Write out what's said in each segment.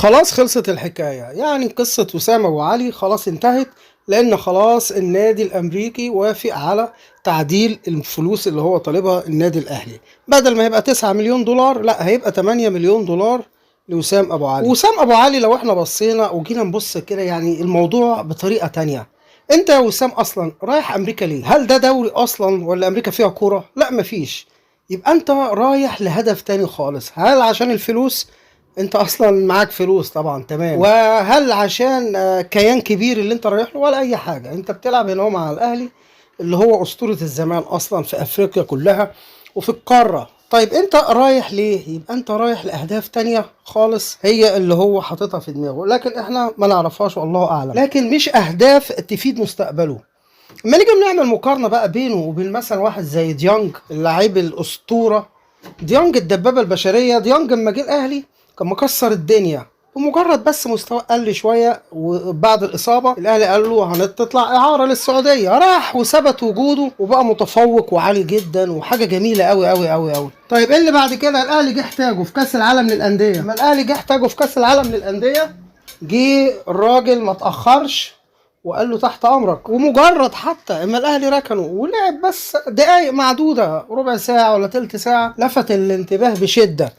خلاص خلصت الحكاية، يعني قصة وسام أبو علي خلاص انتهت، لأن خلاص النادي الأمريكي وافق على تعديل الفلوس اللي هو طالبها النادي الأهلي. بدل ما يبقى 9 مليون دولار لا هيبقى 8 مليون دولار لوسام أبو علي. وسام أبو علي لو احنا بصينا وجينا نبص كده يعني الموضوع بطريقة تانية. انت يا وسام اصلا رايح امريكا ليه؟ هل ده دوري اصلا ولا امريكا فيها كورة؟ لا مفيش. يبقى انت رايح لهدف تاني خالص. هل عشان الفلوس؟ انت اصلا معاك فلوس طبعا تمام. وهل عشان كيان كبير اللي انت رايح له؟ ولا اي حاجه. انت بتلعب هنا مع الاهلي اللي هو اسطوره الزمان اصلا في افريقيا كلها وفي القاره. طيب انت رايح ليه؟ يبقى انت رايح لاهداف تانية خالص هي اللي هو حاططها في دماغه، لكن احنا ما نعرفهاش والله اعلم، لكن مش اهداف تفيد مستقبله. اما نيجي نعمل مقارنه بقى بينه وبين مثلا واحد زي ديانج اللاعب الاسطوره، ديانج الدبابه البشريه. ديانج لما جه الاهلي كان مكسر الدنيا، بمجرد بس مستوى قل شويه وبعد الاصابه الاهلي قال له هنطلع اعاره للسعوديه، راح وثبت وجوده وبقى متفوق وعالي جدا وحاجه جميله قوي قوي قوي قوي. طيب ايه اللي بعد كده؟ الاهلي جه احتاجه في كاس العالم للانديه. لما الاهلي جه احتاجه في كاس العالم للانديه جه الراجل ما تاخرش وقال له تحت امرك، ومجرد حتى اما الاهلي ركنه ولعب بس دقايق معدوده ربع ساعه ولا تلت ساعه لفت الانتباه بشده،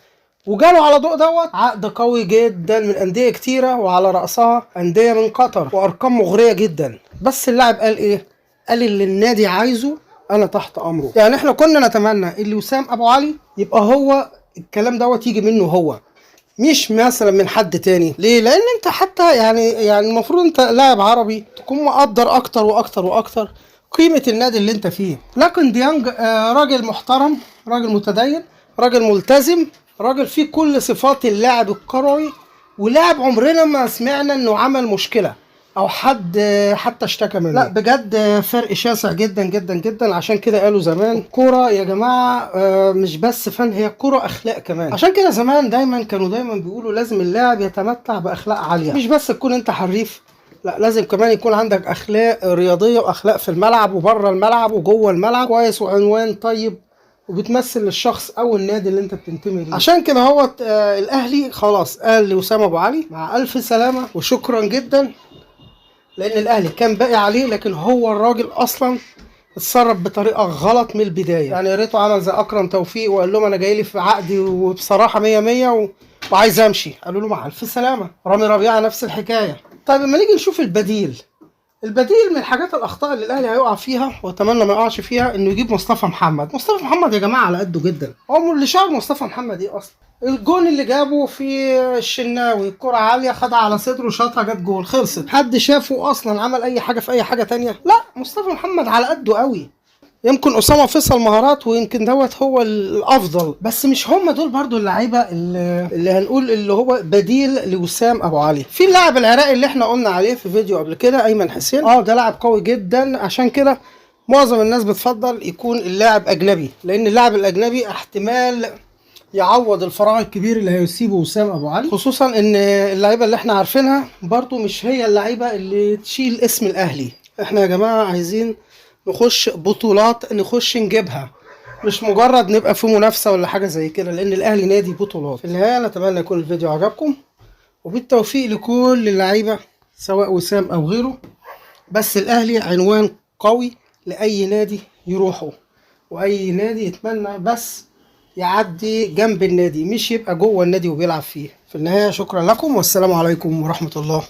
وجاله على ضوء دوت عقد قوي جدا من انديه كتيره وعلى راسها انديه من قطر وارقام مغريه جدا. بس اللاعب قال ايه؟ قال اللي النادي عايزه انا تحت امره. يعني احنا كنا نتمنى اللي وسام ابو علي يبقى هو الكلام دوت يجي منه هو، مش مثلا من حد تاني. ليه؟ لان انت حتى يعني المفروض انت لاعب عربي تكون مقدر اكتر واكتر واكتر قيمة النادي اللي انت فيه. لكن ديانج راجل محترم، راجل متدين، راجل ملتزم، راجل فيه كل صفات اللاعب الكروي، ولاعب عمرنا ما سمعنا انه عمل مشكلة او حد حتى اشتكى منه. لا بجد فرق شاسع جدا جدا جدا. عشان كده قالوا زمان الكوره يا جماعه مش بس فن، هي الكوره اخلاق كمان. عشان كده زمان كانوا دايما بيقولوا لازم اللاعب يتمتع باخلاق عاليه، مش بس تكون انت حريف، لا لازم كمان يكون عندك اخلاق رياضيه واخلاق في الملعب وبره الملعب وجوه الملعب كويس، وعنوان طيب وبتمثل الشخص او النادي اللي انت بتنتمي ليه. عشان كده هو الاهلي خلاص قال لوسام ابو علي مع الف سلامه وشكرا جدا، لان الاهلي كان باقي عليه، لكن هو الراجل اصلا اتصرف بطريقه غلط من البدايه. يعني يا ريته عمل زي اكرم توفيق وقال لهم انا جاي لي في عقدي وبصراحه 100 100 وعايز امشي، قالوا له مع الف سلامه. رامي ربيعه نفس الحكايه. طيب لما نيجي نشوف البديل من الحاجات الاخطاء اللي الاهلي هيقع فيها واتمنى ما يقعش فيها انه يجيب مصطفى محمد. مصطفى محمد يا جماعه على قده جدا. هو اللي شهر مصطفى محمد ايه اصلا؟ الجون اللي جابه في الشناوي الكرة عالية خدها على صدره وشاطها جت جول، خلصت. حد شافه اصلا عمل اي حاجة في اي حاجة تانية؟ لا مصطفى محمد على قده قوي. يمكن اسامه فيصل مهارات ويمكن دوت هو الافضل، بس مش هم دول برضو اللعيبه اللي هنقول اللي هو بديل لوسام ابو علي. في اللاعب العراقي اللي احنا قلنا عليه في فيديو قبل كده ايمن حسين، ده لاعب قوي جدا. عشان كده معظم الناس بتفضل يكون اللاعب اجنبي، لان اللاعب الاجنبي احتمال يعوض الفراغ الكبير اللي هيسيبه وسام ابو علي، خصوصا ان اللعيبه اللي احنا عارفينها برضو مش هي اللعيبه اللي تشيل اسم الاهلي. احنا يا جماعه عايزين نخش بطولات، نخش نجيبها، مش مجرد نبقى في منافسه ولا حاجه زي كده، لان الاهلي نادي بطولات. في النهايه نتمنى يكون الفيديو عجبكم، وبالتوفيق لكل اللعيبه سواء وسام او غيره. بس الاهلي عنوان قوي لاي نادي يروحه، واي نادي يتمنى بس يعدي جنب النادي، مش يبقى جوه النادي وبيلعب فيه. في النهايه شكرا لكم والسلام عليكم ورحمه الله.